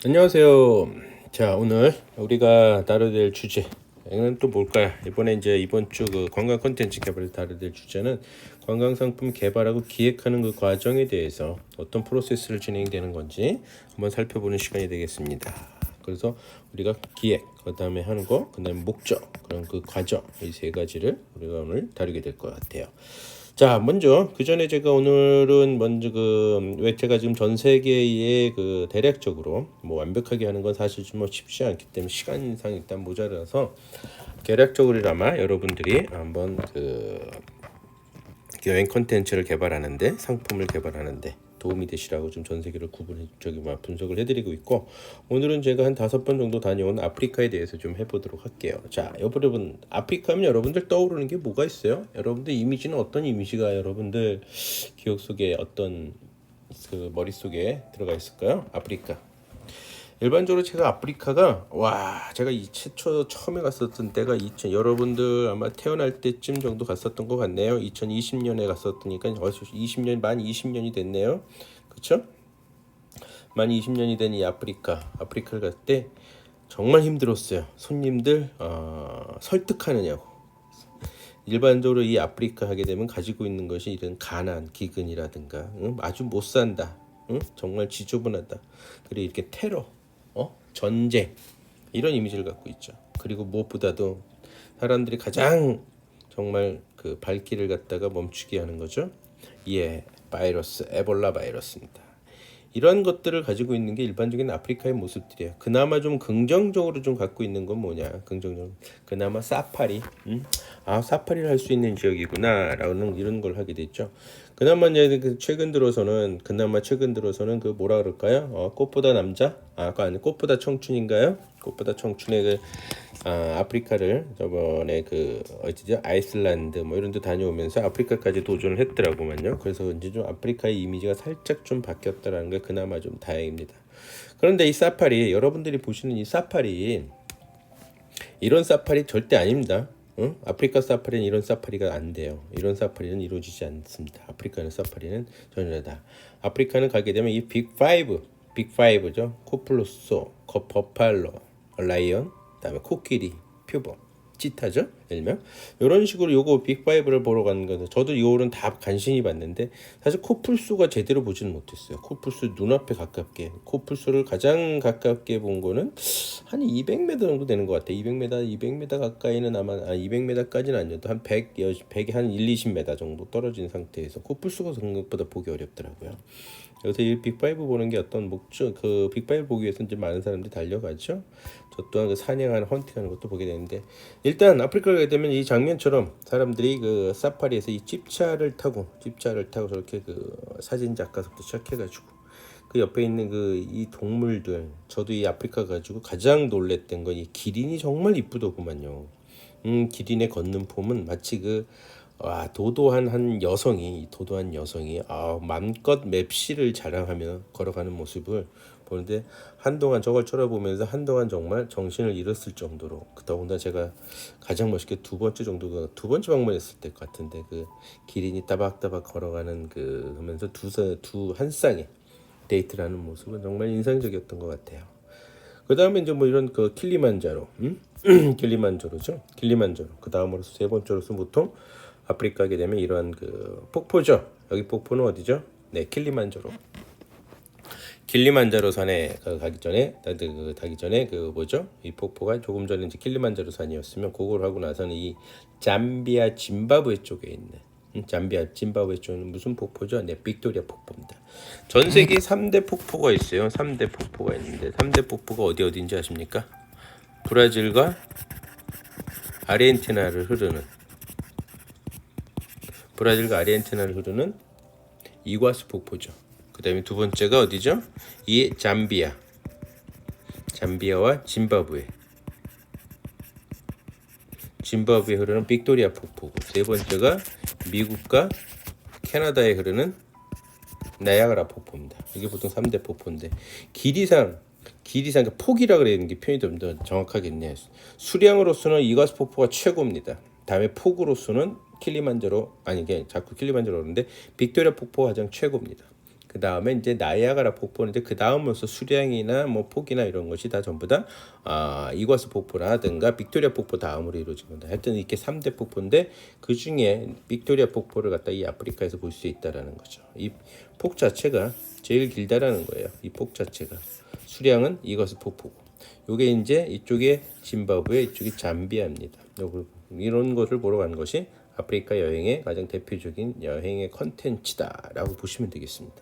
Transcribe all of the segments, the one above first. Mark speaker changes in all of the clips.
Speaker 1: 안녕하세요. 자, 오늘 우리가 다뤄야 주제는 또 뭘까요? 이번 주 그 관광 콘텐츠 개발을 다뤄야 주제는 관광 상품 개발하고 기획하는 그 과정에 대해서 어떤 프로세스를 진행되는 건지 한번 살펴보는 시간이 되겠습니다. 그래서 우리가 기획, 그다음에 하는 거, 그다음에 목적, 그런 그 과정 이 세 가지를 우리가 오늘 다루게 될 것 같아요. 자, 먼저 그 전에 제가 오늘은 먼저 왜 제가 지금 전 세계에 그 대략적으로 뭐 완벽하게 하는 건 사실 좀 쉽지 않기 때문에 시간상 일단 모자라서 대략적으로나마 여러분들이 한번 그 여행 콘텐츠를 개발하는데 상품을 개발하는데 도움이 되시라고 좀 전 세계를 분석을 해드리고 있고, 오늘은 제가 한 5번 정도 다녀온 아프리카에 대해서 좀 해보도록 할게요. 자, 여러분, 아프리카 하면 여러분들 떠오르는 게 뭐가 있어요? 여러분들 이미지는 어떤 이미지가 여러분들 기억 속에 어떤 그 머릿속에 들어가 있을까요? 아프리카. 일반적으로 제가 아프리카가 제가 이 최초 처음에 갔었던 때가 여러분들 아마 태어날 때쯤 정도 갔었던 것 같네요. 2020년에 갔었으니까 벌써 20년 만 20년이 됐네요. 그렇죠? 만 20년이 된 이 아프리카를 갈 때 정말 힘들었어요. 손님들 설득하느냐고. 일반적으로 이 아프리카 하게 되면 가지고 있는 것이 이런 가난, 기근이라든가, 아주 못 산다, 정말 지저분하다, 그리고 이렇게 테러, 전쟁, 이런 이미지를 갖고 있죠. 그리고 무엇보다도 사람들이 가장 정말 그 발길을 갖다가 멈추게 하는 거죠. 에볼라 바이러스입니다. 이런 것들을 가지고 있는 게 일반적인 아프리카의 모습들이에요. 그나마 좀 긍정적으로 좀 갖고 있는 건 뭐냐? 긍정적으로 그나마 사파리, 사파리를 할 수 있는 지역이구나라는 이런 걸 하게 됐죠. 그나마 이제 최근 들어서는 그 뭐라 그럴까요? 꽃보다 남자? 아니 꽃보다 청춘인가요? 꽃보다 청춘의 아프리카를 저번에 어디죠? 아이슬란드 뭐 이런 데 다녀오면서 아프리카까지 도전을 했더라고만요. 그래서 이제 좀 아프리카의 이미지가 살짝 좀 바뀌었다라는 게 그나마 좀 다행입니다. 그런데 이 사파리, 여러분들이 보시는 이 사파리, 이런 사파리 절대 아닙니다. 아프리카 사파리는 이런 사파리가 안 돼요. 이런 사파리는 이루어지지 않습니다. 아프리카는 사파리는 전혀다. 아프리카는 가게 되면 이 빅5죠. 코플로소, 버팔로, 라이언, 그다음에 코끼리, 표범, 치타죠. 일명 이런 식으로 요거 빅5를 보러 가는 거는 저도 이거는 다 간신히 봤는데 사실 코뿔소가 제대로 보지는 못했어요. 코뿔소 눈앞에 가깝게, 코뿔소를 가장 가깝게 본 거는 한 200m 정도 되는 것 같아요. 200m 가까이는 아마 200m까지는 아니어도 한 100에 한 1, 20m 정도 떨어진 상태에서 코뿔소가 생각보다 보기 어렵더라고요. 그래서 이 빅5 보는 게 어떤 목적, 그 빅5 보기 위해서 이제 많은 사람들이 달려가죠. 저 또한 그 사냥하는 헌팅하는 것도 보게 되는데, 일단 아프리카를 가게 되면 이 장면처럼 사람들이 그 사파리에서 이 집차를 타고 저렇게 그 사진 작가부터 시작해가지고 그 옆에 있는 그 이 동물들, 저도 이 아프리카 가지고 가장 놀랬던 건 이 기린이 정말 이쁘더구만요. 기린의 걷는 폼은 마치 도도한 여성이 맘껏 맵시를 자랑하며 걸어가는 모습을 보는데, 한동안 저걸 쳐다보면서 한동안 정말 정신을 잃었을 정도로, 더군다나 제가 가장 멋있게 두 번째 방문했을 때 같은데, 그 기린이 따박따박 걸어가는 하면서 한 쌍의 데이트를 하는 모습은 정말 인상적이었던 것 같아요. 그 다음에 이제 뭐 이런 그 킬리만자로, 킬리만자로. 그 다음으로 세 번째로서 보통 아프리카 게 되면 이러한 그 폭포죠. 여기 폭포는 어디죠? 네, 킬리만자로 산에 가기 전에 그 뭐죠? 이 폭포가 조금 전에 이제 킬리만자로 산이었으면, 그걸 하고 나서는 이 잠비아 짐바브웨 쪽에 있는 짐바브웨 쪽은 무슨 폭포죠? 네, 빅토리아 폭포입니다. 전 세계 3대 폭포가 있어요. 3대 폭포가 있는데 3대 폭포가 어디인지 아십니까? 브라질과 아르헨티나를 흐르는 이과수 폭포죠. 그 다음에 두 번째가 어디죠? 이 잠비아와 짐바브웨 흐르는 빅토리아 폭포고, 세 번째가 미국과 캐나다에 흐르는 나야가라 폭포입니다. 이게 보통 3대 폭포인데, 길이상 그러니까 폭이라 그래야 되는 게 표현이 좀 더 정확하겠네요. 수량으로서는 이과수 폭포가 최고입니다. 다음에 폭으로서는 자꾸 킬리만자로 그러는데 빅토리아 폭포가 가장 최고입니다. 그 다음에 이제 나이아가라 폭포는 이제 그 다음으로서 수량이나 뭐 폭이나 이런 것이 다 전부 다 이과수 폭포라든가 빅토리아 폭포 다음으로 이루어진 겁니다. 하여튼 이렇게 3대 폭포인데 그 중에 빅토리아 폭포를 갖다 이 아프리카에서 볼 수 있다라는 거죠. 이 폭 자체가 제일 길다라는 거예요. 이 폭 자체가 수량은 이과수 폭포고, 요게 이제 이쪽에 짐바브웨, 이쪽이 잠비아입니다. 이런 것을 보러 간 것이 아프리카 여행의 가장 대표적인 여행의 컨텐츠다라고 보시면 되겠습니다.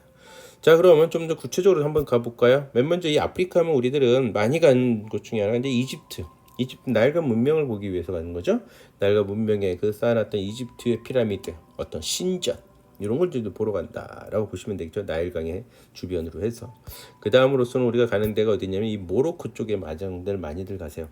Speaker 1: 자, 그러면 좀 더 구체적으로 한번 가볼까요? 맨 먼저 이 아프리카 하면 우리들은 많이 간 곳 중에 하나가 이제 이집트 나일과 문명을 보기 위해서 가는 거죠. 나일과 문명에 그 쌓아놨던 이집트의 피라미드, 어떤 신전 이런 걸 보러 간다라고 보시면 되겠죠. 나일강의 주변으로 해서. 그 다음으로서는 우리가 가는 데가 어디냐면 이 모로코 쪽에 마장들 많이들 가세요.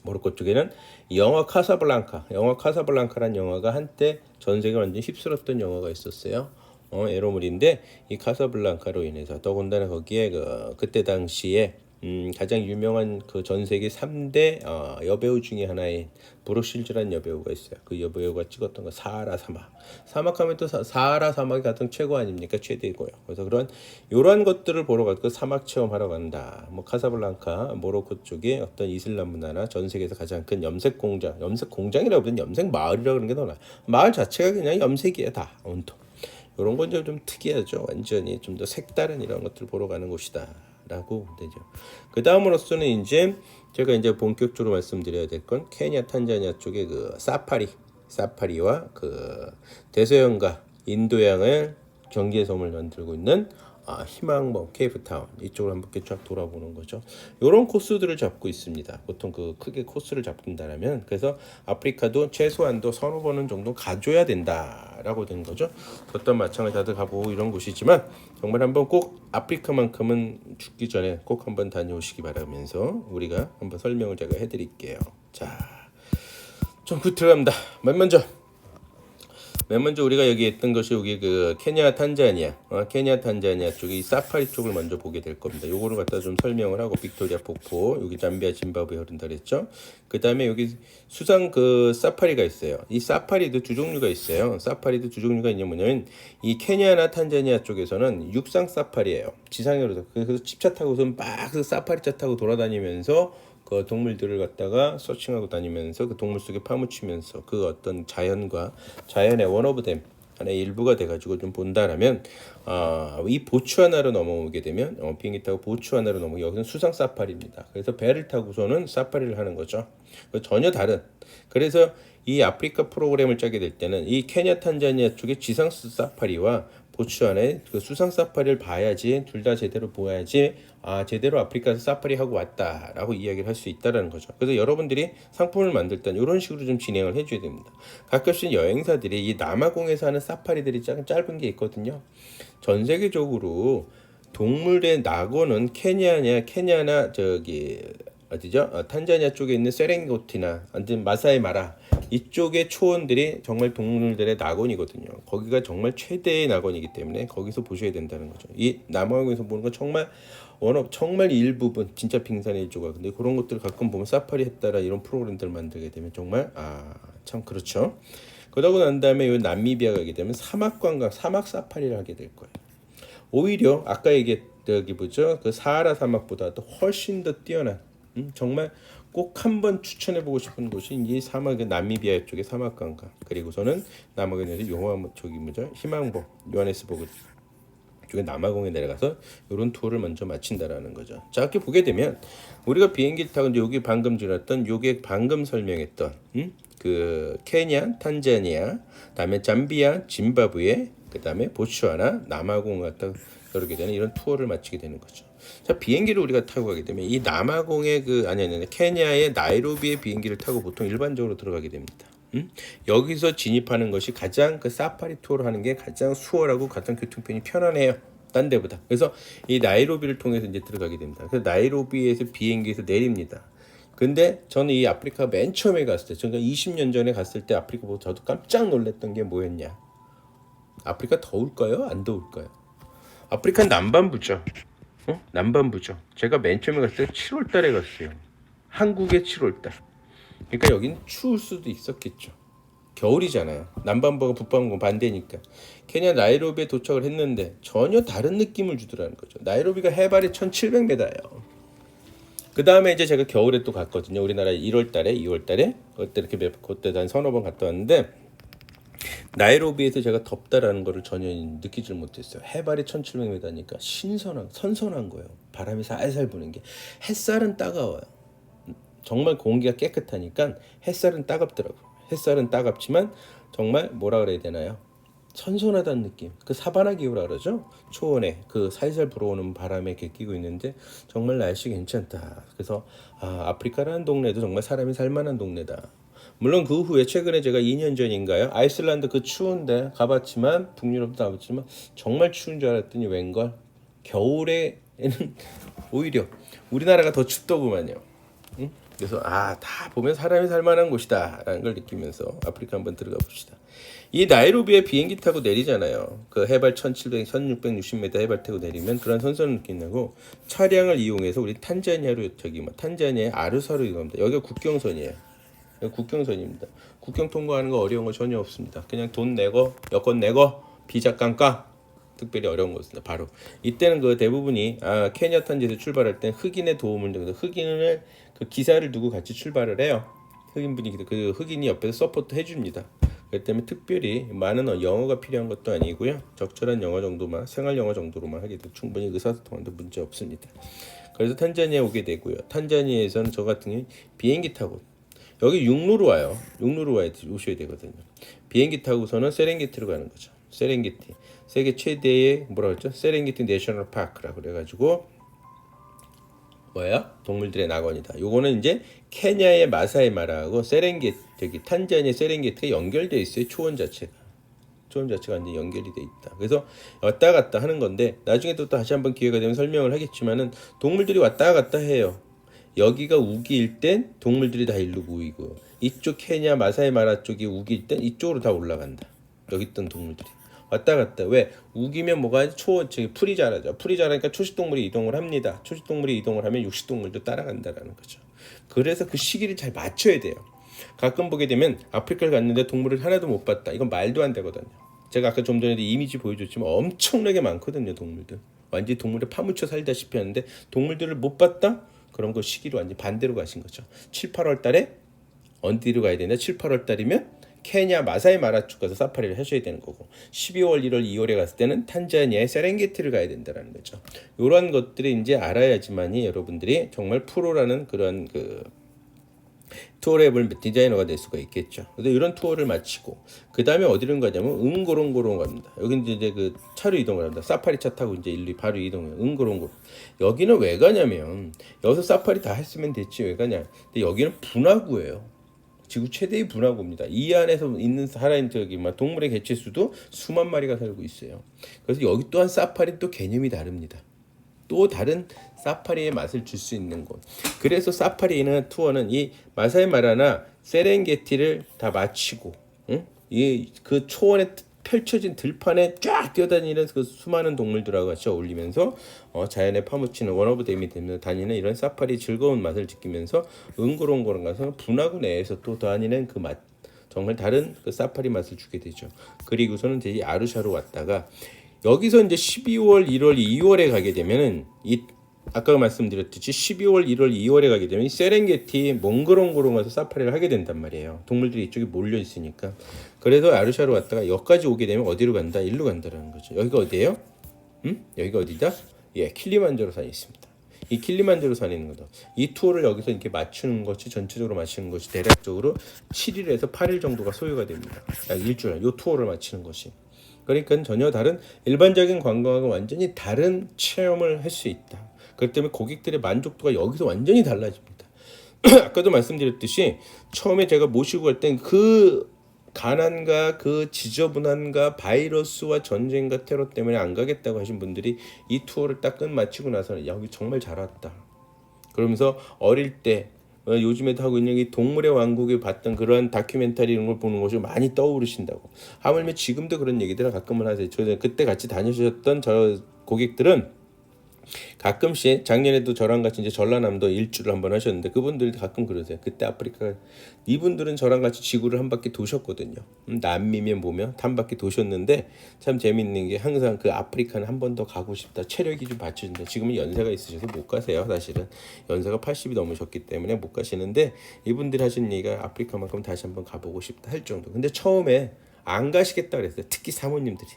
Speaker 1: 모로코 쪽에는 영화 카사블랑카라는 영화가 한때 전 세계 완전 휩쓸었던 영화가 있었어요. 에로물인데 이 카사블랑카로 인해서 더군다나 거기에 그때 당시에 가장 유명한 그 전 세계 3대 여배우 중에 하나인 브로실즈라는 여배우가 있어요. 그 여배우가 찍었던 거 사하라 사막하면 또 사하라 사막이 가장 최고 아닙니까? 최대고요. 그래서 이러한 것들을 보러 가고 사막 체험하러 간다. 뭐 카사블랑카 모로코 쪽에 어떤 이슬람 문화나 전 세계에서 가장 큰 염색 공장이라고 부르는 염색 마을이라고 그러는 게 더 나아요. 마을 자체가 그냥 염색이야 다 온통. 이런 건 좀 특이하죠. 완전히 좀 더 색다른 이런 것들 보러 가는 곳이다라고 되죠. 그 다음으로서는 이제 제가 이제 본격적으로 말씀드려야 될 건 케냐, 탄자니아 쪽의 그 사파리와 그 대서양과 인도양을 경계 섬을 만들고 있는 희망봉, 케이프타운 이쪽을 한번 쫙 돌아보는 거죠. 이런 코스들을 잡고 있습니다. 보통 그 크게 코스를 잡는다면 그래서 아프리카도 최소한도 서너 번은 정도 가줘야 된다라고 된 거죠. 어떤 마찬가지 다들 가보고 이런 곳이지만 정말 한번 꼭 아프리카만큼은 죽기 전에 꼭 한번 다녀오시기 바라면서 우리가 한번 설명을 제가 해드릴게요. 자, 좀 들어갑니다. 맨 먼저 우리가 여기 했던 것이 여기 그 케냐 탄자니아 쪽에 이 사파리 쪽을 먼저 보게 될 겁니다. 요거를 갖다 좀 설명을 하고 빅토리아 폭포, 여기 잠비아 짐바브웨 흐른다 그랬죠. 그 다음에 여기 수상 그 사파리가 있어요. 이 사파리도 두 종류가 있어요. 사파리도 두 종류가 있냐 뭐냐면 이 케냐나 탄자니아 쪽에서는 육상 사파리예요. 지상으로 그래서 집차 타고서 막 그 사파리 차 타고 돌아다니면서 그 동물들을 갖다가 서칭하고 다니면서 그 동물 속에 파묻히면서 그 어떤 자연의 원 오브 댐 하나의 일부가 돼가지고 좀 본다라면 이 보츠와나로 넘어오게 되면 비행기 타고 보츠와나로 넘어오게 여기는 수상 사파리입니다. 그래서 배를 타고서는 사파리를 하는 거죠. 전혀 다른. 그래서 이 아프리카 프로그램을 짜게 될 때는 이 케냐 탄자니아 쪽의 지상 사파리와 보츠와나의 그 수상 사파리를 봐야지, 둘 다 제대로 보아야지 제대로 아프리카에서 사파리 하고 왔다라고 이야기를 할 수 있다라는 거죠. 그래서 여러분들이 상품을 만들 때 이런 식으로 좀 진행을 해줘야 됩니다. 가끔씩 여행사들이 이 남아공에서 하는 사파리들이 짧은 게 있거든요. 전 세계적으로 동물의 낙원은 케냐나 저기 어디죠? 탄자니아 쪽에 있는 세렝게티나 아니면 마사이마라 이쪽의 초원들이 정말 동물들의 낙원이거든요. 거기가 정말 최대의 낙원이기 때문에 거기서 보셔야 된다는 거죠. 이 남아공에서 보는 건 정말 일부분 진짜 빙산의 일조각. 근데 그런 것들 가끔 보면 사파리 했다라 이런 프로그램들 만들게 되면 정말 참 그렇죠. 그러고 난 다음에 이 남미비아 가게 되면 사막 관광, 사막 사파리를 하게 될 거예요. 오히려 아까 얘기했던 그 사하라 사막보다도 훨씬 더 뛰어난 정말 꼭 한번 추천해보고 싶은 곳이 이 사막 남미비아 쪽의 사막 관광. 그리고서는 남아공에서 희망봉, 요하네스버그 쪽에 남아공에 내려가서 이런 투어를 먼저 마친다라는 거죠. 자, 이렇게 보게 되면 우리가 비행기 타고 이제 여기 방금 지났던 요게 방금 설명했던 그 케냐, 탄자니아, 그다음에 잠비아, 짐바브웨, 그다음에 보츠와나, 남아공 갔다 그러게 되는 이런 투어를 마치게 되는 거죠. 자, 비행기를 우리가 타고 가게 되면 이 남아공의 케냐의 나이로비의 비행기를 타고 보통 일반적으로 들어가게 됩니다. 여기서 진입하는 것이 가장 그 사파리 투어를 하는 게 가장 수월하고 가장 교통편이 편안해요. 딴 데보다. 그래서 이 나이로비를 통해서 이제 들어가게 됩니다. 그래서 나이로비에서 비행기에서 내립니다. 근데 저는 이 아프리카 맨 처음에 갔을 때, 제가 20년 전에 갔을 때 아프리카 보고 저도 깜짝 놀랐던 게 뭐였냐? 아프리카 더울까요? 안 더울까요? 아프리카는 남반부죠. 남반부죠. 제가 맨 처음에 갔을 때 7월 달에 갔어요. 한국의 7월 달. 그러니까 여긴 추울 수도 있었겠죠. 겨울이잖아요. 남반구가 북반구 반대니까. 케냐 나이로비에 도착을 했는데 전혀 다른 느낌을 주더라는 거죠. 나이로비가 해발이 1700m예요. 그 다음에 이제 제가 겨울에 또 갔거든요. 우리나라 1월달에 2월달에 그때 이렇게 그때도 한 서너 번 갔다 왔는데 나이로비에서 제가 덥다라는 거를 전혀 느끼질 못했어요. 해발이 1700m니까 선선한 거예요. 바람이 살살 부는 게. 햇살은 따가워요. 정말 공기가 깨끗하니까 햇살은 따갑더라고요. 햇살은 따갑지만 정말 뭐라 그래야 되나요? 선선하다는 느낌. 그 사바나 기후라 그러죠. 초원에 그 살살 불어오는 바람에 이렇게 끼고 있는데 정말 날씨 괜찮다. 그래서 아프리카라는 동네도 정말 사람이 살만한 동네다. 물론 그 후에 최근에 제가 2년 전인가요? 아이슬란드 그 추운데 가봤지만 북유럽도 가봤지만 정말 추운 줄 알았더니 웬걸 겨울에는 오히려 우리나라가 더 춥더구만요. 응? 그래서 다 보면 사람이 살만한 곳이다라는 걸 느끼면서 아프리카 한번 들어가 봅시다. 이 나이로비에 비행기 타고 내리잖아요. 그 해발 1700, 1660m 해발 타고 내리면 그런 선선한 느낌 나고 차량을 이용해서 우리 탄자니아로 탄자니아의 아루사로 이동합니다. 여기가 국경선이에요. 국경선입니다. 국경 통과하는 거 어려운 거 전혀 없습니다. 그냥 돈 내고 여권 내고 비자 깡까 특별히 어려운 거 없습니다. 바로 이때는 그 대부분이 케냐 탄지에서 출발할 때 흑인의 도움을 드면서 흑인을 그 기사를 두고 같이 출발을 해요. 흑인분이 그 흑인이 옆에서 서포트 해줍니다. 그렇기 때문에 특별히 많은 영어가 필요한 것도 아니고요. 적절한 영어 정도만 생활 영어 정도로만 하게 돼도 충분히 의사소통하는데 문제 없습니다. 그래서 탄자니아에 오게 되고요. 탄자니아에서는 저 같은 경우 비행기 타고 여기 육로로 와요. 육로로 오셔야 되거든요. 비행기 타고서는 세렝게티로 가는 거죠. 세렝게티. 세계 최대의 세렝게티 내셔널 파크라 그래가지고 동물들의 낙원이다. 요거는 이제 케냐의 마사이 마라하고 탄자니아 세렝게티가 연결되어 있어요. 초원 자체가 완전 연결이 돼 있다. 그래서 왔다 갔다 하는 건데 나중에 또 다시 한번 기회가 되면 설명을 하겠지만은 동물들이 왔다 갔다 해요. 여기가 우기일 땐 동물들이 다 일로 모이고 이쪽 케냐 마사이 마라 쪽이 우기일 땐 이쪽으로 다 올라간다. 여기 있던 동물들이 왔다 갔다. 왜? 우기면 풀이 자라죠. 풀이 자라니까 초식동물이 이동을 합니다. 초식동물이 이동을 하면 육식동물도 따라간다라는 거죠. 그래서 그 시기를 잘 맞춰야 돼요. 가끔 보게 되면 아프리카를 갔는데 동물을 하나도 못 봤다. 이건 말도 안 되거든요. 제가 아까 좀 전에도 이미지 보여줬지만 엄청나게 많거든요. 동물들. 완전히 동물에 파묻혀 살다시피 하는데 동물들을 못 봤다? 그런 거 시기로 완전 반대로 가신 거죠. 7, 8월 달에 어디로 가야 되냐? 7, 8월 달이면 케냐 마사이 마라 쪽 가서 사파리를 하셔야 되는 거고 12월, 1월, 2월에 갔을 때는 탄자니아의 세렝게티를 가야 된다는 거죠. 이런 것들을 이제 알아야지만이 여러분들이 정말 프로라는 그런 투어를 디자이너가 될 수가 있겠죠. 그래서 이런 투어를 마치고 그 다음에 어디를 가냐면 응고롱고롱 갑니다. 여기 이제 그 차로 이동을 합니다. 사파리 차 타고 이제 일로 바로 이동해요. 응고롱고롱. 여기는 왜 가냐면 여기서 사파리 다 했으면 됐지 왜 가냐. 근데 여기는 분화구예요. 지구 최대의 분화구입니다. 이 안에서 있는 살아있는 동물의 개체수도 수만 마리가 살고 있어요. 그래서 여기 또한 사파리 또 개념이 다릅니다. 또 다른 사파리의 맛을 줄 수 있는 곳. 그래서 사파리는 투어는 이 마사이 마라나 세렝게티를 다 마치고, 이 그 초원에 펼쳐진 들판에 쫙 뛰어다니는 그 수많은 동물들하고 같이 어울리면서 자연에 파묻히는 원오브 데미 되면서 다니는 이런 사파리 즐거운 맛을 느끼면서 응고롱고롱 가서 분화구 내에서 또 다니는 그 맛, 정말 다른 그 사파리 맛을 주게 되죠. 그리고서는 이제 아루샤로 왔다가 여기서 이제 12월, 1월, 2월에 가게 되면은 아까 말씀드렸듯이 12월, 1월, 2월에 가게 되면 세렝게티 몽고롱고롱 가서 사파리를 하게 된단 말이에요. 동물들이 이쪽에 몰려 있으니까. 그래서 아루샤로 왔다가 여기까지 오게 되면 어디로 간다? 일로 간다라는 거죠. 여기가 어디예요? 여기가 어디다? 킬리만자로 산이 있습니다. 이 킬리만자로 산에 있는 거다. 이 투어를 여기서 이렇게 맞추는 것이 전체적으로 맞추는 것이 대략적으로 7일에서 8일 정도가 소요가 됩니다. 약 일주일 이 투어를 맞추는 것이. 그러니까 전혀 다른 일반적인 관광하고 완전히 다른 체험을 할 수 있다. 그렇기 때문에 고객들의 만족도가 여기서 완전히 달라집니다. 아까도 말씀드렸듯이 처음에 제가 모시고 갈 땐 그 가난과 그 지저분함과 바이러스와 전쟁과 테러 때문에 안 가겠다고 하신 분들이 이 투어를 딱 끝마치고 나서는 여기 정말 잘 왔다. 그러면서 어릴 때 요즘에도 하고 있는 이 동물의 왕국에 봤던 그런 다큐멘터리 이런 걸 보는 것이 많이 떠오르신다고. 하물며 지금도 그런 얘기들을 가끔은 하세요. 저 그때 같이 다니셨던 저 고객들은 가끔씩 작년에도 저랑 같이 이제 전라남도 일주를 한번 하셨는데 그분들 가끔 그러세요. 그때 아프리카 이분들은 저랑 같이 지구를 한 바퀴 도셨거든요. 남미면 보면 한 바퀴 도셨는데 참 재밌는 게 항상 그 아프리카는 한 번 더 가고 싶다. 체력이 좀 받쳐준다. 지금은 연세가 있으셔서 못 가세요. 사실은 연세가 80이 넘으셨기 때문에 못 가시는데 이분들이 하신 얘기가 아프리카만큼 다시 한번 가보고 싶다 할 정도. 근데 처음에 안 가시겠다 그랬어요. 특히 사모님들이.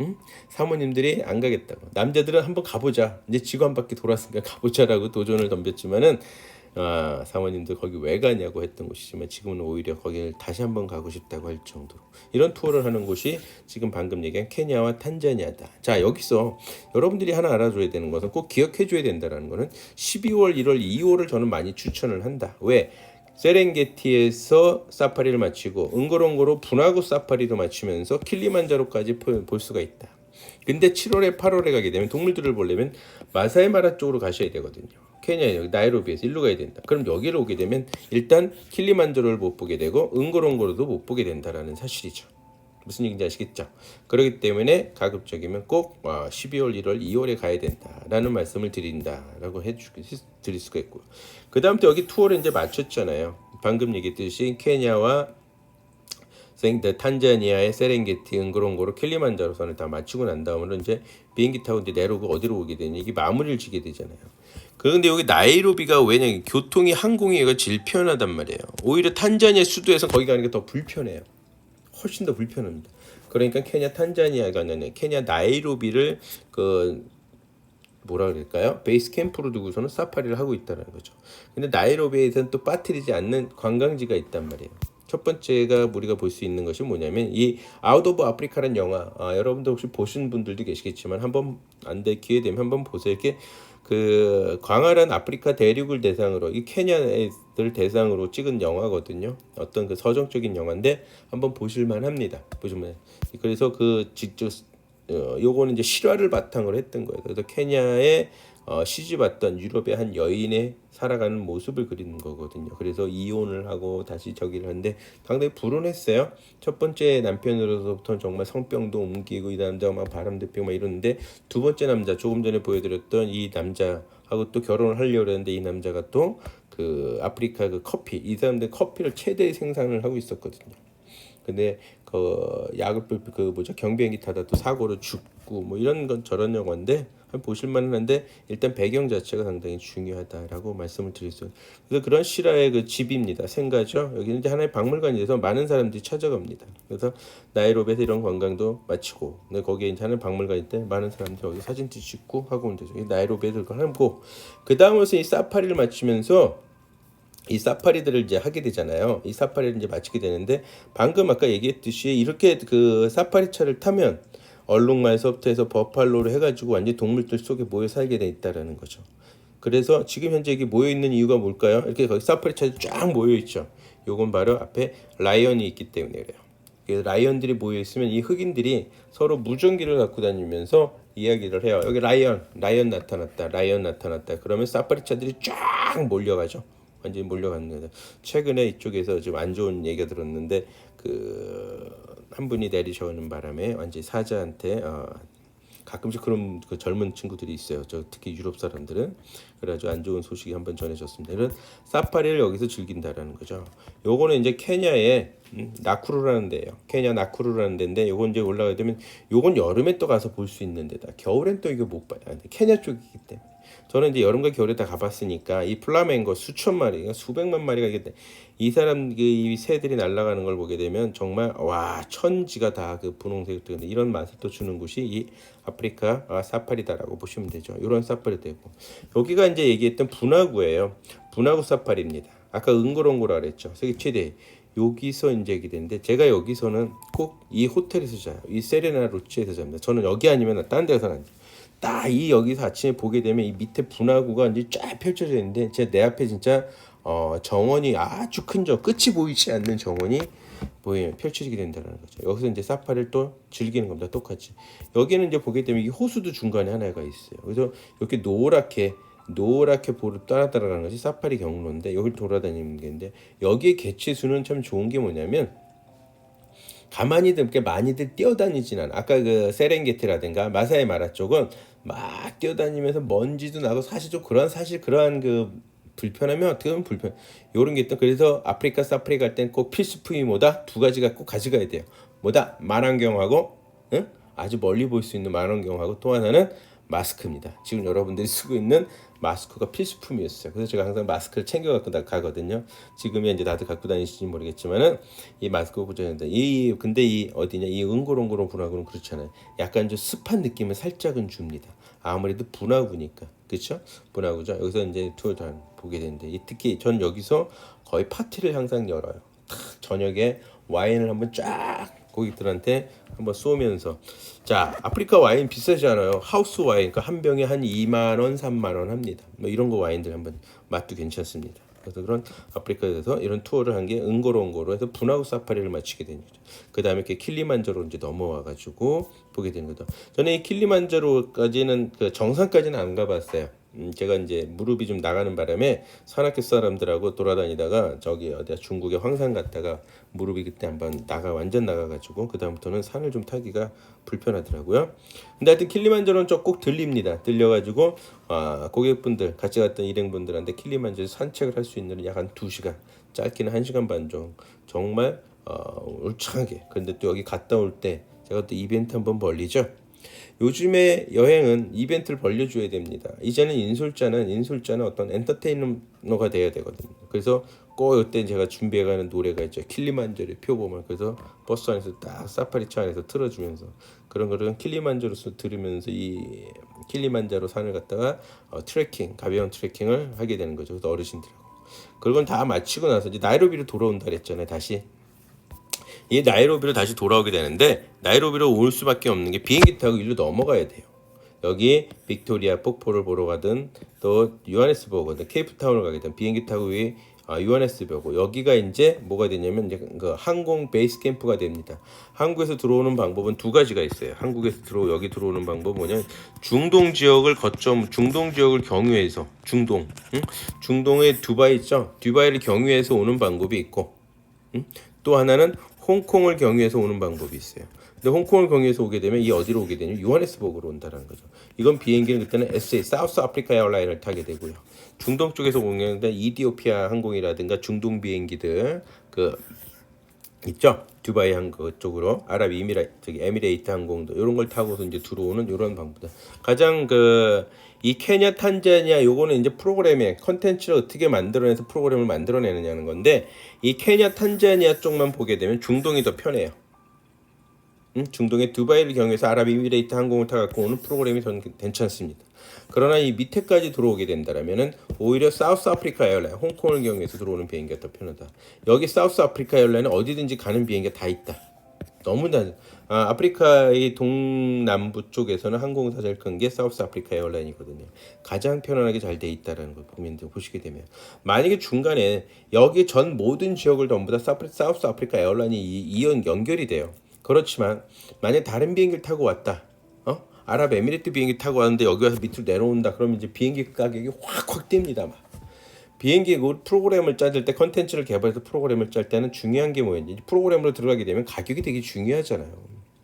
Speaker 1: 응? 사모님들이 안 가겠다고. 남자들은 한번 가보자. 이제 지구 한 바퀴 돌았으니까 가보자라고 도전을 덤볐지만은 사모님들 거기 왜 가냐고 했던 곳이지만 지금은 오히려 거기를 다시 한번 가고 싶다고 할 정도로 이런 투어를 하는 곳이 지금 방금 얘기한 케냐와 탄자니아다. 자, 여기서 여러분들이 하나 알아줘야 되는 것은 꼭 기억해줘야 된다는 거는 12월, 1월, 2월을 저는 많이 추천을 한다. 왜? 세렝게티에서 사파리를 마치고 응고롱고로 분화구 사파리도 마치면서 킬리만자로까지 볼 수가 있다. 근데 7월에 8월에 가게 되면 동물들을 보려면 마사이마라 쪽으로 가셔야 되거든요. 케냐에 나이로비에서 일로 가야 된다. 그럼 여기로 오게 되면 일단 킬리만자로를 못 보게 되고 응고롱고로도 못 보게 된다라는 사실이죠. 무슨 얘기인지 아시겠죠? 그렇기 때문에 가급적이면 꼭 12월, 1월, 2월에 가야 된다라는 말씀을 드린다라고 드릴 수가 있고요. 그 다음 또 여기 투어를 이제 마쳤잖아요. 방금 얘기했듯이 케냐와 탄자니아의 세렝게티, 응고롱고로, 킬리만자로 선을 다 마치고 난 다음으로 이제 비행기 타고 이제 내려오고 어디로 오게 되니 이게 마무리를 지게 되잖아요. 그런데 여기 나이로비가 왜냐 교통이 항공이 여기가 제일 편하단 말이에요. 오히려 탄자니아 수도에서 거기 가는 게 더 불편해요. 훨씬 더 불편합니다. 그러니까 케냐 탄자니아가 아니라 케냐 나이로비를 그 뭐라 그럴까요? 베이스 캠프로 두고서는 사파리를 하고 있다는 거죠. 근데 나이로비에서는 또 빠뜨리지 않는 관광지가 있단 말이에요. 첫 번째가 우리가 볼 수 있는 것이 뭐냐면 이 아웃 오브 아프리카라는 영화 여러분들 혹시 보신 분들도 계시겠지만 한번 안 될 기회 되면 한번 보세요. 이렇게 그 광활한 아프리카 대륙을 대상으로 이 케냐를 대상으로 찍은 영화거든요. 어떤 그 서정적인 영화인데 한번 보실만 합니다. 보시면 그래서 그 직접 요거는 이제 실화를 바탕으로 했던 거예요. 그래서 케냐에 시집 왔던 유럽의 한 여인의 살아가는 모습을 그리는 거거든요. 그래서 이혼을 하고 다시 저기를 하는데 상당히 불운했어요. 첫 번째 남편으로서부터는 정말 성병도 옮기고 이 남자가 막 바람도 피고 막 이러는데 두 번째 남자 조금 전에 보여드렸던 이 남자하고 또 결혼을 하려고 했는데 이 남자가 또 그 아프리카 그 커피 이 사람들 커피를 최대 생산을 하고 있었거든요. 근데 그 약을 그 뭐죠 경비행기 타다 또 사고로 죽고 뭐 이런 건 저런 영화인데 보실만은 한데 일단 배경 자체가 상당히 중요하다라고 말씀을 드렸어요. 그래서 그런 실화의 그 집입니다. 생가죠. 여기는 이제 하나의 박물관이라서 많은 사람들이 찾아갑니다. 그래서 나이로비에서 이런 관광도 마치고 거기에 이제 하는 박물관일 때 많은 사람들이 여기 사진 찍고 하고 오면 되죠. 나이로비에서 그걸 하고 그 다음에서 이 사파리를 마치면서 이 사파리들을 이제 하게 되잖아요. 이 사파리를 이제 마치게 되는데 방금 아까 얘기했듯이 이렇게 그 사파리 차를 타면 얼룩말서부터 해서 버팔로를 해가지고 완전 동물들 속에 모여 살게 돼 있다라는 거죠. 그래서 지금 현재 이게 모여 있는 이유가 뭘까요? 이렇게 거기 사파리 차들이 쫙 모여 있죠. 요건 바로 앞에 라이언이 있기 때문에 그래요. 그래서 라이언들이 모여 있으면 이 흑인들이 서로 무전기를 갖고 다니면서 이야기를 해요. 여기 라이언 나타났다, 라이언 나타났다. 그러면 사파리 차들이 쫙 몰려가죠. 완전히 몰려가는 거죠. 최근에 이쪽에서 좀 안 좋은 얘기가 들었는데 그 한 분이 내리셔오는 바람에 완전히 사자한테 가끔씩 그런 그 젊은 친구들이 있어요. 저 특히 유럽 사람들은 그래가지고 안 좋은 소식이 한번 전해졌습니다. 이런 사파리를 여기서 즐긴다라는 거죠. 요거는 이제 케냐의 나쿠루라는 데예요. 케냐 나쿠루라는 데인데 요건 이제 올라가게 되면 요건 여름에 또 가서 볼 수 있는 데다. 겨울엔 또 이거 못 봐요. 케냐 쪽이기 때문에. 저는 이제 여름과 겨울에 다 가봤으니까 이 플라멩고 수천 마리, 수백만 마리가 이게 이 사람 이 새들이 날아가는 걸 보게 되면 정말 와 천지가 다 그 분홍색 이런 맛을 또 주는 곳이 이 아프리카 사파리다라고 보시면 되죠. 이런 사파리 되고 여기가 이제 얘기했던 분화구예요. 분화구 사파리입니다. 아까 응고롱고라 그랬죠. 세계 최대. 여기서 이제 얘기되는데 제가 여기서는 꼭 이 호텔에서 자요. 이 세레나 로치에서 잡니다. 저는 여기 아니면 딴 데서는 안 자요. 딱 이 여기서 아침에 보게 되면 이 밑에 분화구가 이제 쫙 펼쳐져 있는데 제가 내 앞에 진짜 정원이 아주 큰 끝이 보이지 않는 정원이 보이면 펼쳐지게 된다는 거죠. 여기서 이제 사파리를 또 즐기는 겁니다. 똑같이 여기는 이제 보게 되면 이 호수도 중간에 하나가 있어요. 그래서 이렇게 노랗게 볼을 따라가는 것이 사파리 경로인데 여기를 돌아다니는 게인데 여기에 개체수는 참 좋은 게 뭐냐면 가만히들 이렇게 많이들 뛰어다니진 않아. 아까 그 세렝게티라든가 마사이 마라 쪽은 막 뛰어다니면서 먼지도 나고 사실 좀 그러한 그 불편하면 어떻게 보면 불편 요런 게 있다. 그래서 아프리카 사파리 갈 땐 꼭 필수품이 뭐다? 두 가지가 꼭 가져가야 돼요. 뭐다? 망원경하고 응? 아주 멀리 볼 수 있는 망원경하고 또 하나는 마스크입니다. 지금 여러분들이 쓰고 있는 마스크가 필수품이었어요. 그래서 제가 항상 마스크를 챙겨 갖고 가거든요. 지금이 이제 다들 갖고 다니실지 모르겠지만은 이 마스크 보자는데 이 근데 이 어디냐 이 응고롱고롱 분화구는 그렇잖아요. 약간 좀 습한 느낌을 살짝은 줍니다. 아무래도 분화구니까 그렇죠? 분화구죠. 여기서 이제 투어 보게 되는데 특히 전 여기서 거의 파티를 항상 열어요. 저녁에 와인을 한번 쫙 고객들한테 한번 쏘면서 자 아프리카 와인 비싸지 않아요. 하우스 와인 그러니까 한 병에 한 2만 원, 3만 원 합니다. 뭐 이런 거 와인들 한번 맛도 괜찮습니다. 그래서 그런 아프리카에서 이런 투어를 한 게 응고롱고로 해서 분화구 사파리를 마치게 된 거죠. 그 다음에 이렇게 킬리만자로 이제 넘어와가지고 보게 된 거죠. 저는 이 킬리만자로까지는 그 정상까지는 안 가봤어요. 제가 이제 무릎이 좀 나가는 바람에 산악회 사람들하고 돌아다니다가 저기 어디야 중국의 황산 갔다가 무릎이 그때 한번 완전 나가가지고 그 다음부터는 산을 좀 타기가 불편하더라고요. 근데 하여튼 킬리만자로는 저 꼭 들립니다. 들려가지고 고객분들 같이 갔던 일행분들한테 킬리만자로 산책을 할 수 있는 약 한 2시간 짧게는 1시간 반 정도 정말 울창하게. 근데 또 여기 갔다 올 때 제가 또 이벤트 한번 벌리죠. 요즘에 여행은 이벤트를 벌려줘야 됩니다. 이제는 인솔자는 어떤 엔터테이너가 돼야 되거든요. 그래서 꼭 이때 제가 준비해가는 노래가 있죠. 킬리만자로의 표범을. 그래서 버스 안에서 딱 사파리 차 안에서 틀어주면서 그런 킬리만자로서 들으면서 이 킬리만자로 산을 갔다가 가벼운 트레킹을 하게 되는 거죠. 그래서 어르신들하고. 그걸 다 마치고 나서 이제 나이로비로 돌아온다 그랬잖아요. 다시. 이 나이로비로 다시 돌아오게 되는데 나이로비로 올 수밖에 없는 게 비행기 타고 일로 넘어가야 돼요. 여기 빅토리아 폭포를 보러 가든 또 요하네스버그든 케이프타운을 가게 되면 비행기 타고 요하네스버그 여기가 이제 뭐가 되냐면 이제 그 항공 베이스 캠프가 됩니다. 한국에서 들어오는 방법은 두 가지가 있어요. 한국에서 여기 들어오는 방법은 뭐냐면 중동 지역을 경유해서 중동의 두바이 있죠. 두바이를 경유해서 오는 방법이 있고 또 하나는 홍콩을 경유해서 오는 방법이 있어요. 근데 홍콩을 경유해서 오게 되면 이 어디로 오게 되냐면 요하네스버그로 온다는 거죠. 이건 비행기는 그때는 SA 사우스 아프리카 에어라인을 타게 되고요. 중동 쪽에서 오는 이디오피아 항공이라든가 중동 비행기들 그 있죠. 두바이 항공 쪽으로 에미레이트 항공도 이런 걸 타고서 이제 들어오는 이런 방법들. 가장 이 케냐 탄자니아 요거는 이제 프로그램에 컨텐츠를 어떻게 만들어내서 프로그램을 만들어내느냐는 건데 이 케냐 탄자니아 쪽만 보게 되면 중동이 더 편해요. 중동의 두바이를 경유해서 아랍에미레이트 항공을 타갖고 오는 프로그램이 저는 괜찮습니다. 그러나 이 밑에까지 들어오게 된다면은 오히려 사우스 아프리카 에어라인, 홍콩을 경유해서 들어오는 비행기가 더 편하다. 여기 사우스 아프리카 에어라인은 어디든지 가는 비행기가 다 있다. 너무나 아프리카의 동남부 쪽에서는 항공사 제일 큰 게 사우스 아프리카 에어라인이거든요. 가장 편안하게 잘 돼 있다라는 걸 보시게 되면 만약에 중간에 여기 전 모든 지역을 전부 다 사우스 아프리카 에어라인이 연결이 돼요. 그렇지만 만약 다른 비행기를 타고 왔다. 아랍에미리트 비행기 타고 왔는데 여기 와서 밑으로 내려온다. 그러면 이제 비행기 가격이 확 뜁니다. 막. 비행기 프로그램을 짜질 때 컨텐츠를 개발해서 프로그램을 짤 때는 중요한 게 뭐였지? 프로그램으로 들어가게 되면 가격이 되게 중요하잖아요.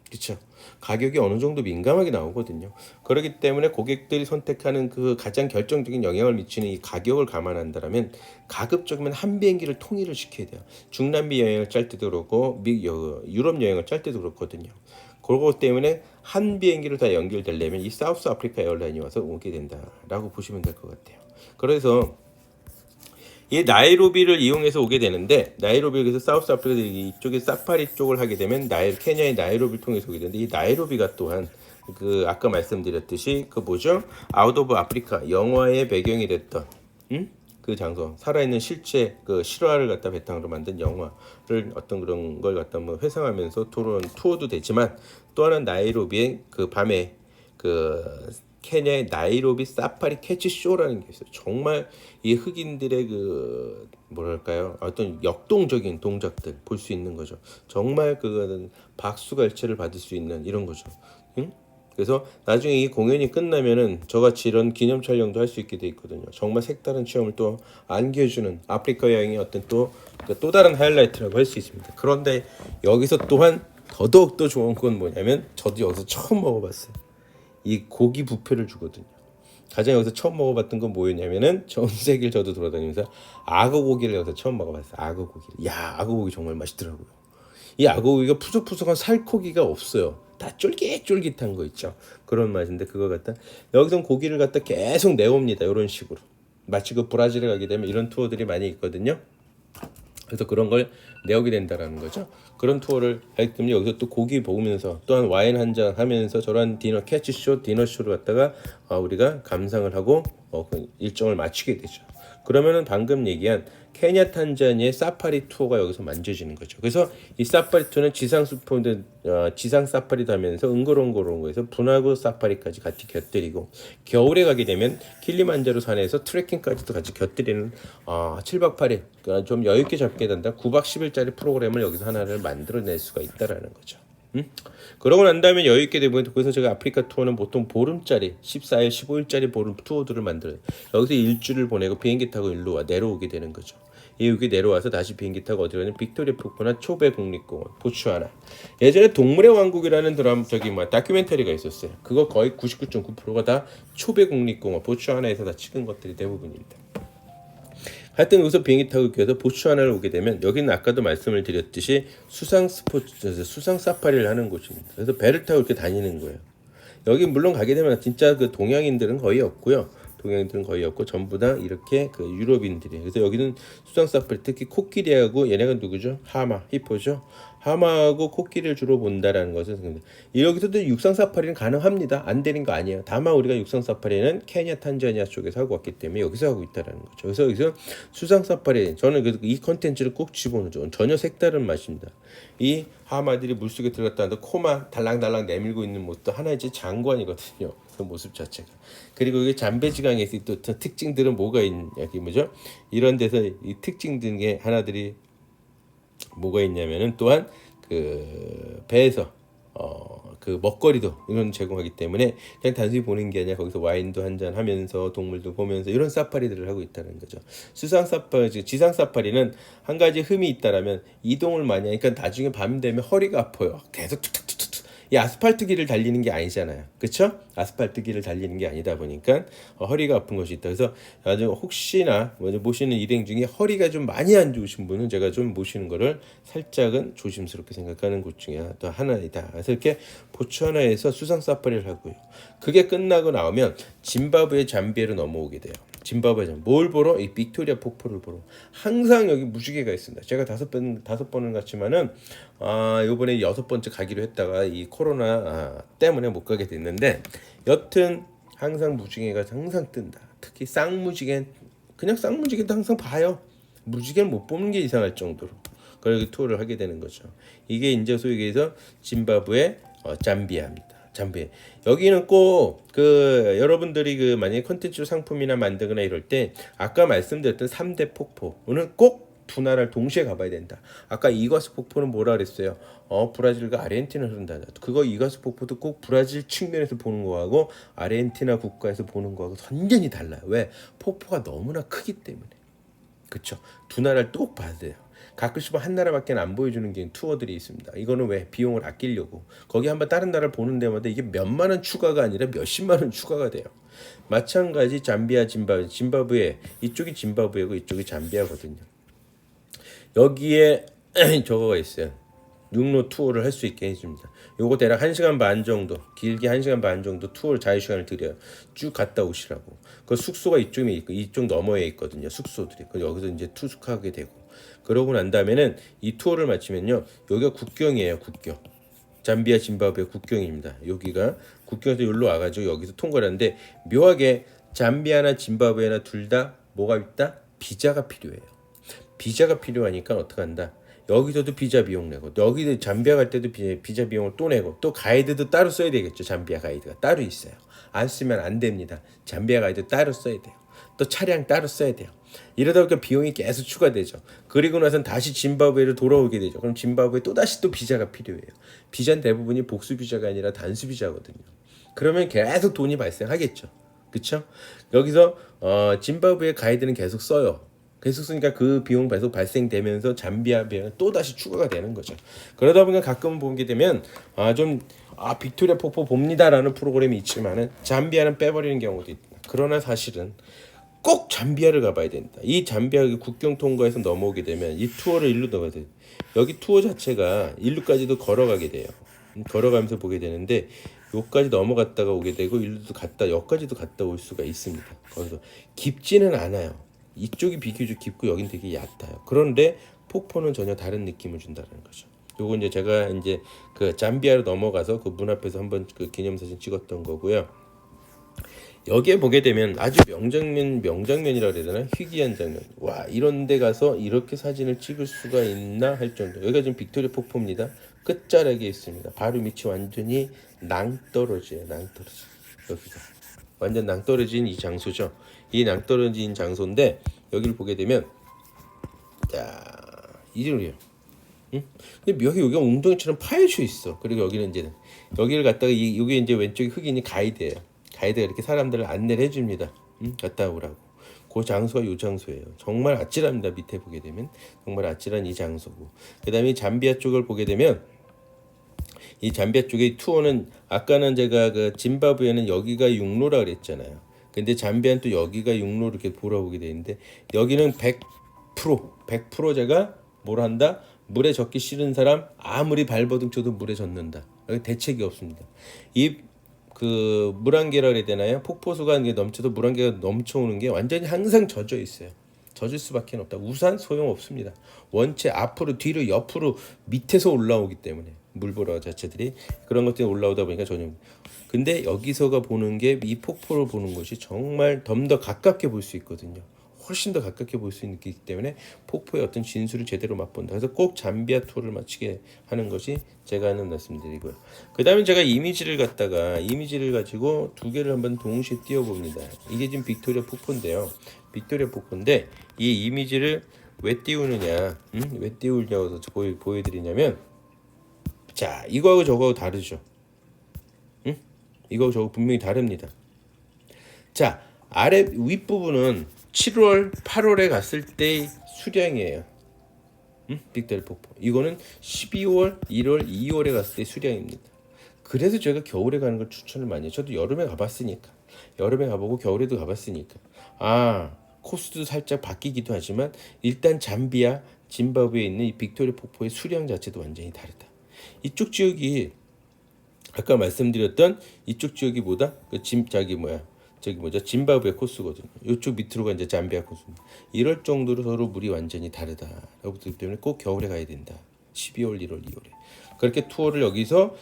Speaker 1: 그렇죠? 가격이 어느 정도 민감하게 나오거든요. 그렇기 때문에 고객들이 선택하는 그 가장 결정적인 영향을 미치는 이 가격을 감안한다면 가급적이면 한 비행기를 통일을 시켜야 돼요. 중남미 여행을 짤 때도 그렇고 유럽 여행을 짤 때도 그렇거든요. 그것 때문에 한 비행기로 다 연결되려면 이 사우스 아프리카 에어라인이 와서 오게 된다라고 보시면 될 것 같아요. 그래서 이 나이로비를 이용해서 오게 되는데 나이로비에서 사우스 아프리카 이쪽에 사파리 쪽을 하게 되면 케냐의 나이로비를 통해서 오게 되는데 이 나이로비가 또한 아까 말씀드렸듯이 뭐죠? 아웃 오브 아프리카 영화의 배경이 됐던 그 장소 살아있는 실제 실화를 갖다 바탕으로 만든 영화를 어떤 그런 걸 갖다 회상하면서 투어도 되지만 또 하나 나이로비의 밤에 케냐의 나이로비 사파리 캐치 쇼라는 게 있어요. 정말 이 흑인들의 뭐랄까요? 어떤 역동적인 동작들 볼 수 있는 거죠. 정말 박수갈채를 받을 수 있는 이런 거죠. 그래서 나중에 이 공연이 끝나면은 저같이 이런 기념 촬영도 할 수 있게 돼 있거든요. 정말 색다른 체험을 또 안겨주는 아프리카 여행의 어떤 또 다른 하이라이트라고 할 수 있습니다. 그런데 여기서 또한 더더욱 더 좋은 건 뭐냐면 저도 여기서 처음 먹어봤어요. 이 고기 뷔페를 주거든요. 가장 여기서 처음 먹어봤던 건 뭐였냐면은 전 세계를 저도 돌아다니면서 악어 고기를 여기서 처음 먹어봤어요. 악어 고기. 야, 악어 고기 정말 맛있더라고요. 이 악어 고기가 푸석푸석한 살코기가 없어요. 다 쫄깃쫄깃한 거 있죠. 그런 맛인데 그거 갖다 여기서 고기를 갖다 계속 내옵니다. 이런 식으로. 마치 그 브라질에 가게 되면 이런 투어들이 많이 있거든요. 그래서 그런 걸 내오게 된다라는 거죠. 그런 투어를 하기 때문에 여기서 또 고기 먹으면서 또한 와인 한 잔 하면서 저런 디너 캐치쇼, 디너쇼를 갖다가 우리가 감상을 하고 그 일정을 마치게 되죠. 그러면은 방금 얘기한 케냐 탄자니의 사파리 투어가 여기서 만져지는 거죠. 그래서 이 사파리 투어는 지상 사파리도 하면서 응고롱고롱에서 분화구 사파리까지 같이 곁들이고 겨울에 가게 되면 킬리만자로 산에서 트레킹까지도 같이 곁들이는 7박 8일 그러니까 좀 여유 있게 잡게 된다. 9박 10일짜리 프로그램을 여기서 하나를 만들어낼 수가 있다라는 거죠. 그러고 난 다음에 여유 있게 되면 그래서 제가 아프리카 투어는 보통 보름짜리 14일 15일짜리 보름 투어들을 만들어요. 여기서 일주를 보내고 비행기 타고 일로 내려오게 되는 거죠. 여기 내려와서 다시 비행기 타고 어디로 가냐면 빅토리아 폭포나 초베 국립공원, 보츠와나. 예전에 동물의 왕국이라는 드라마 다큐멘터리가 있었어요. 그거 거의 99.9%가 다 초베 국립공원, 보츠와나에서 다 찍은 것들이 대부분입니다. 하여튼 여기서 비행기 타고 해서 보츠와나를 오게 되면 여기는 아까도 말씀을 드렸듯이 수상 사파리를 하는 곳입니다. 그래서 배를 타고 이렇게 다니는 거예요. 여기 물론 가게 되면 진짜 그 동양인들은 거의 없고요. 동양인들은 거의 없고 전부 다 이렇게 그 유럽인들이. 그래서 여기는 수상 사파리 특히 코끼리하고 얘네가 누구죠? 하마, 히포죠. 하마하고 코끼리를 주로 본다라는 것은 여기서도 육상 사파리는 가능합니다. 안 되는 거 아니에요. 다만 우리가 육상 사파리는 케냐, 탄자니아 쪽에서 하고 왔기 때문에 여기서 하고 있다라는 거죠. 그래서 여기서 수상 사파리 저는 이 컨텐츠를 꼭 집어넣죠. 전혀 색다른 맛입니다. 이 하마들이 물속에 들어갔다 하는데 코만 달랑달랑 내밀고 있는 모습도 하나의 장관이거든요. 그 모습 자체가. 그리고 이게 잠베지강에 있을 또 특징들은 뭐가 있냐, 뭐죠? 이런 데서 이 특징 등의 하나들이 뭐가 있냐면은 또한 그 배에서 그 먹거리도 이런 제공하기 때문에 그냥 단순히 보는 게 아니라 거기서 와인도 한잔 하면서 동물도 보면서 이런 사파리들을 하고 있다는 거죠. 수상 사파리, 지상 사파리는 한 가지 흠이 있다라면 이동을 많이 하니까 나중에 밤 되면 허리가 아파요. 계속 툭툭툭툭. 이 아스팔트 길을 달리는 게 아니잖아요. 그렇죠? 아스팔트 길을 달리는 게 아니다 보니까 허리가 아픈 것이 있다. 그래서 아주 혹시나 모시는 일행 중에 허리가 좀 많이 안 좋으신 분은 제가 좀 모시는 거를 살짝은 조심스럽게 생각하는 곳 중에 또 하나이다. 그래서 이렇게 보츠와나에서 수상 사파리를 하고요. 그게 끝나고 나오면 짐바브웨 잠비에로 넘어오게 돼요. 짐바브웨 뭘 보러? 이 빅토리아 폭포를 보러. 항상 여기 무지개가 있습니다. 제가 다섯 번은 갔지만은 요번에 6번째 가기로 했다가 이 코로나 때문에 못 가게 됐는데 여튼 항상 무지개가 항상 뜬다. 특히 쌍무지개 그냥 쌍무지개도 항상 봐요. 무지개를 못 보는 게 이상할 정도로 그렇게 투어를 하게 되는 거죠. 이게 이제 소위 얘기해서 짐바브웨 잠비아입니다. 잠비아. 여기는 꼭 그 여러분들이 그 만약에 콘텐츠 상품이나 만들거나 이럴 때 아까 말씀드렸던 3대 폭포는 꼭 두 나라를 동시에 가봐야 된다. 아까 이과수 폭포는 뭐라 그랬어요? 브라질과 아르헨티나를 흐른다. 그거 이과수 폭포도 꼭 브라질 측면에서 보는 거하고 아르헨티나 국가에서 보는 거하고 완전히 달라요. 왜? 폭포가 너무나 크기 때문에. 그렇죠. 두 나라를 꼭 봐야 돼요. 가끔씩 한 나라밖에 안 보여주는 게 투어들이 있습니다. 이거는 왜? 비용을 아끼려고. 거기 한번 다른 나라를 보는 데마다 이게 몇만 원 추가가 아니라 몇십만 원 추가가 돼요. 마찬가지 잠비아, 짐바브웨 이쪽이 짐바브웨고 이쪽이 잠비아거든요. 여기에 저거가 있어요. 육로 투어를 할 수 있게 해줍니다. 요거 대략 1시간 반 정도, 길게 1시간 반 정도 투어를 자유시간을 드려요. 쭉 갔다 오시라고. 그 숙소가 이쪽에 있고 이쪽 너머에 있거든요. 숙소들이. 여기서 이제 투숙하게 되고. 그러고 난 다음에는 이 투어를 마치면요. 여기가 국경이에요. 국경. 잠비아, 짐바브웨 국경입니다. 여기가 국경에서 여기로 와가지고 여기서 통과를 하는데 묘하게 잠비아나 짐바브웨나 둘 다 뭐가 있다? 비자가 필요해요. 비자가 필요하니까 어떡한다? 여기서도 비자 비용 내고 여기도 잠비아 갈 때도 비자 비용을 또 내고 또 가이드도 따로 써야 되겠죠. 잠비아 가이드가 따로 있어요. 안 쓰면 안 됩니다. 잠비아 가이드 따로 써야 돼요. 또 차량 따로 써야 돼요. 이러다 보니까 비용이 계속 추가되죠. 그리고 나선 다시 짐바브웨로 돌아오게 되죠. 그럼 짐바브웨 또다시 또 비자가 필요해요. 비자는 대부분이 복수 비자가 아니라 단수 비자거든요. 그러면 계속 돈이 발생하겠죠. 그렇죠? 여기서 짐바브웨 가이드는 계속 써요. 계속 쓰니까 그 비용 계속 발생되면서 잠비아 비용이 또 다시 추가가 되는 거죠. 그러다 보니까 가끔 보게 되면 빅토리아 폭포 봅니다라는 프로그램이 있지만은 잠비아는 빼버리는 경우도 있다. 그러나 사실은 꼭 잠비아를 가봐야 된다. 이 잠비아 국경 통과해서 넘어오게 되면 이 투어를 일로 넘어야 돼. 여기 투어 자체가 일루까지도 걸어가게 돼요. 걸어가면서 보게 되는데 여기까지 넘어갔다가 오게 되고 일루도 갔다 여기까지도 갔다 올 수가 있습니다. 거기서 깊지는 않아요. 이쪽이 비교적 깊고 여긴 되게 얕아요. 그런데 폭포는 전혀 다른 느낌을 준다는 거죠. 요거 이제 제가 이제 그 잠비아로 넘어가서 그 문 앞에서 한번 그 기념사진 찍었던 거고요. 여기에 보게 되면 아주 명장면이라 그래야 되나? 희귀한 장면. 와, 이런 데 가서 이렇게 사진을 찍을 수가 있나 할 정도. 여기가 지금 빅토리아 폭포입니다. 끝자락에 있습니다. 바로 밑이 완전히 낭떠러지예요. 낭떠러지. 여기가 완전 낭떠러진 이 장소죠. 이 낭떠러진 장소인데 여기를 보게 되면 이리로요. 응? 근데 여기가 웅덩이처럼 파여져 있어. 그리고 여기는 이제 여기를 갔다가 여기 이제 왼쪽이 흑인이 가이드예요. 가이드가 이렇게 사람들을 안내를 해줍니다. 갔다 오라고. 그 장소가 이 장소예요. 정말 아찔합니다. 밑에 보게 되면 정말 아찔한 이 장소고. 그다음에 잠비아 쪽을 보게 되면 이 잠비아 쪽의 투어는 아까는 제가 그 짐바브웨는 여기가 육로라 그랬잖아요. 근데 잠비아는 또 여기가 육로 이렇게 돌아오게 되는데 여기는 100% 제가 뭘 한다? 물에 젖기 싫은 사람 아무리 발버둥 쳐도 물에 젖는다. 여기 대책이 없습니다. 이 그 물안개라 그래야 되나요? 폭포수가 넘쳐도 물안개가 넘쳐오는 게 완전히 항상 젖어 있어요. 젖을 수밖에 없다. 우산 소용 없습니다. 원체 앞으로 뒤로 옆으로 밑에서 올라오기 때문에 물보라 자체들이 그런 것들이 올라오다 보니까 전혀. 근데 여기서가 보는 게 이 폭포를 보는 것이 정말 좀 더 가깝게 볼 수 있거든요. 훨씬 더 가깝게 볼 수 있기 때문에 폭포의 어떤 진수를 제대로 맛본다. 그래서 꼭 잠비아 투어를 마치게 하는 것이 제가 하는 말씀드리고요. 그 다음에 제가 이미지를 가지고 두 개를 한번 동시에 띄워봅니다. 이게 지금 빅토리아 폭포인데요. 빅토리아 폭포인데 이 이미지를 왜 띄우느냐, 왜 띄우려고 보여드리냐면, 자, 이거하고 저거하고 다르죠. 이거하고 저거 분명히 다릅니다. 자, 아래 윗부분은 7월, 8월에 갔을 때 수량이에요. 빅토리아 폭포. 이거는 12월, 1월, 2월에 갔을 때 수량입니다. 그래서 제가 겨울에 가는 걸 추천을 많이 해요. 저도 여름에 가봤으니까. 여름에 가보고 겨울에도 가봤으니까. 코스도 살짝 바뀌기도 하지만 일단 잠비아, 짐바브웨에 있는 이 빅토리아 폭포의 수량 자체도 완전히 다르다. 이쪽 지역이 아까 말씀드렸던 이쪽 지역이 뭐다? 짐바브웨 코스거든요. 이쪽 밑으로 가 이제 잠비아 코스입니다. 이럴 정도로 서로 물이 완전히 다르다라고 듣기 때문에 꼭 겨울에 가야 된다. 12월, 1월, 2월에. 그렇게 투어를 여기서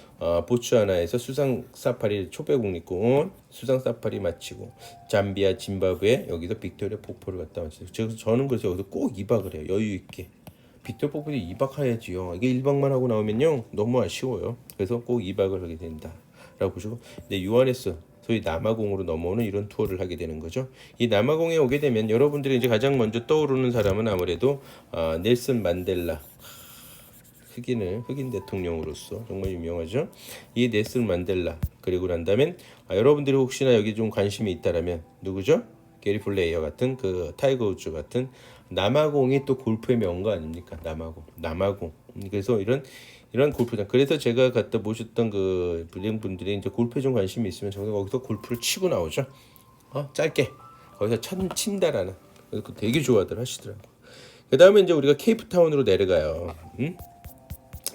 Speaker 1: 보츠와나에서 수상 사파리 초배국립공원 수상 사파리 마치고 잠비아, 짐바브웨 여기서 빅토리아 폭포를 갔다 왔어요. 저는 그래서 여기서 꼭 2박을 해요. 여유 있게. 빅토리아 폭포에 2박 해야지요. 이게 1박만 하고 나오면요 너무 아쉬워요. 그래서 꼭 2박을 하게 된다라고 보시고, 근데 유한에스 소위 남아공으로 넘어오는 이런 투어를 하게 되는 거죠. 이 남아공에 오게 되면 여러분들이 이제 가장 먼저 떠오르는 사람은 아무래도 넬슨 만델라. 흑인 대통령으로서 정말 유명하죠. 이 넬슨 만델라. 그리고 난 다음엔 여러분들이 혹시나 여기 좀 관심이 있다라면 누구죠? 게리 플레이어 같은 그 타이거 우즈 같은 남아공이 또 골프의 명가 아닙니까? 남아공. 그래서 이런 골프장. 그래서 제가 갖다 모셨던 그 분들이 이제 골프에 좀 관심이 있으면 저는 거기서 골프를 치고 나오죠. 짧게 거기서 친다라는. 그래서 되게 좋아들 하시더라고. 그 다음에 이제 우리가 케이프타운으로 내려가요.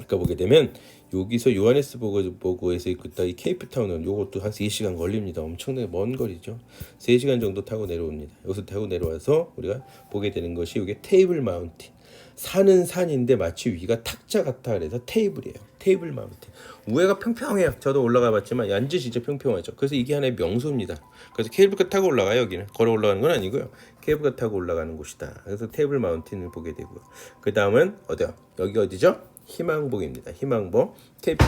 Speaker 1: 아까 보게 되면 여기서 요하네스버그에서 있다 이 케이프타운은 요것도 한 3시간 걸립니다. 엄청나게 먼 거리죠. 3시간 정도 타고 내려옵니다. 여기서 타고 내려와서 우리가 보게 되는 것이 이게 테이블 마운틴. 산은 산인데 마치 위가 탁자 같아 그래서 테이블이에요. 테이블 마운틴. 위에가 평평해요. 저도 올라가 봤지만 완전 진짜 평평하죠. 그래서 이게 하나의 명소입니다. 그래서 케이블카 타고 올라가요. 여기는 걸어 올라가는 건 아니고요. 케이블카 타고 올라가는 곳이다. 그래서 테이블 마운틴을 보게 되고요. 그 다음은 어디요? 여기 어디죠? 희망봉입니다. 희망봉, 케이프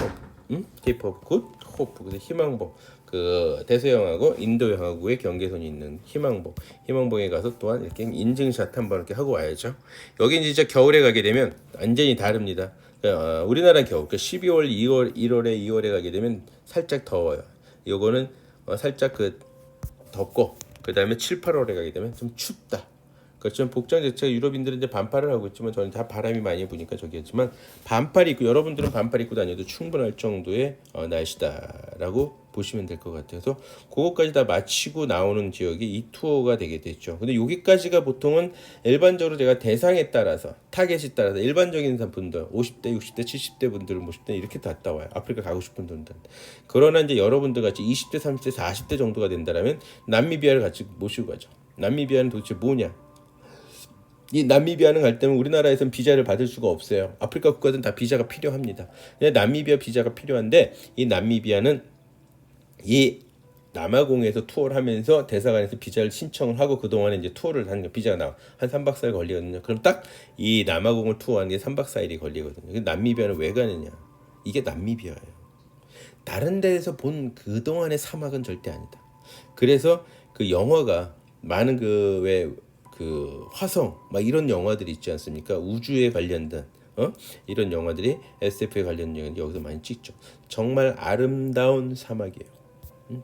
Speaker 1: 오브 굿 호프. 그래서 희망봉, 그 대서양하고 인도양하고의 경계선이 있는 희망봉에 가서 또한 이렇게 인증샷 한번 이렇게 하고 와야죠. 여기 진짜 겨울에 가게 되면 완전히 다릅니다. 우리나라 겨울, 12월, 2월, 1월에 2월에 가게 되면 살짝 더워요. 요거는 살짝 덥고, 그 다음에 7, 8월에 가게 되면 좀 춥다. 그렇지만 복장 자체가 유럽인들은 이제 반팔을 하고 있지만 저는 다 바람이 많이 부니까 저기였지만 반팔 입고 여러분들은 반팔 입고 다녀도 충분할 정도의 날씨다라고 보시면 될 것 같아요. 그래서 그것까지 다 마치고 나오는 지역이 이 투어가 되게 됐죠. 근데 여기까지가 보통은 일반적으로 제가 대상에 따라서 타겟에 따라서 일반적인 분들 50대, 60대, 70대 분들을 모실 때 이렇게 갔다 와요. 아프리카 가고 싶은 분들. 그러나 이제 여러분들 같이 20대, 30대, 40대 정도가 된다면 남미비아를 같이 모시고 가죠. 남미비아는 도대체 뭐냐? 이 남미비아는 갈 때는 우리나라에선 비자를 받을 수가 없어요. 아프리카 국가들은 다 비자가 필요합니다. 남미비아 비자가 필요한데 이 남미비아는 이 남아공에서 투어를 하면서 대사관에서 비자를 신청을 하고 그동안에 이제 투어를 하는 거 비자가 나와 한 3박 4일 걸리거든요. 그럼 딱 이 남아공을 투어하는 게 3박 4일이 걸리거든요. 남미비아는 왜 가느냐? 이게 남미비아예요. 다른 데에서 본 그동안의 사막은 절대 아니다. 그래서 그 영화가 많은 그 왜 그 화성 막 이런 영화들이 있지 않습니까? 우주에 관련된 이런 영화들이 SF에 관련된 영화들이 여기서 많이 찍죠. 정말 아름다운 사막이에요.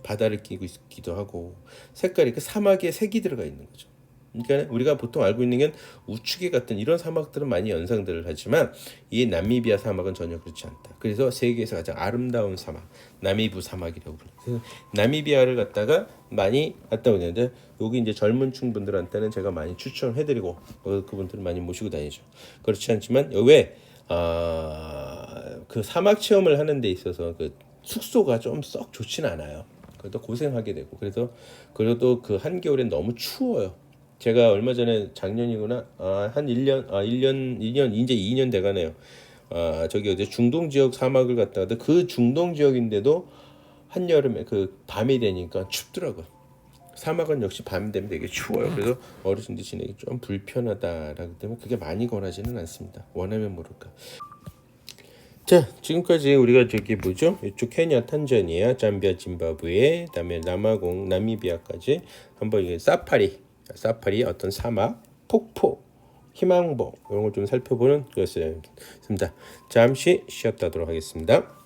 Speaker 1: 바다를 끼고 있기도 하고 색깔이 그 사막에 색이 들어가 있는 거죠. 그러니까 우리가 보통 알고 있는 게 우측에 같은 이런 사막들은 많이 연상들을 하지만 이 나미비아 사막은 전혀 그렇지 않다. 그래서 세계에서 가장 아름다운 사막 나미부 사막이라고 불러요. 그래서 나미비아를 갖다가 많이 갔다 오는데 여기 이제 젊은 층분들한테는 제가 많이 추천을 해드리고 그분들을 많이 모시고 다니죠. 그렇지 않지만 그 사막 체험을 하는 데 있어서 그 숙소가 좀 썩 좋진 않아요. 그래도 고생하게 되고 그래도 그 한겨울엔 너무 추워요. 제가 얼마 전에 작년이구나 한 2년 이제 2년 돼가네요. 저기 어제 중동 지역 사막을 갔다 왔는데 그 중동 지역인데도 한여름에 그 밤이 되니까 춥더라고요. 사막은 역시 밤 되면 되게 추워요. 그래서 어르신들 지내기 좀 불편하다라기 때문에 그게 많이 권하지는 않습니다. 원하면 모를까. 자, 지금까지 우리가 저기 뭐죠? 이쪽 케냐, 탄자니아, 잠비아, 짐바브웨, 그다음에 남아공, 나미비아까지 한번 이게 사파리 어떤 사막, 폭포, 희망봉 이런 걸 좀 살펴보는 그였습니다. 잠시 쉬었다 하도록 하겠습니다.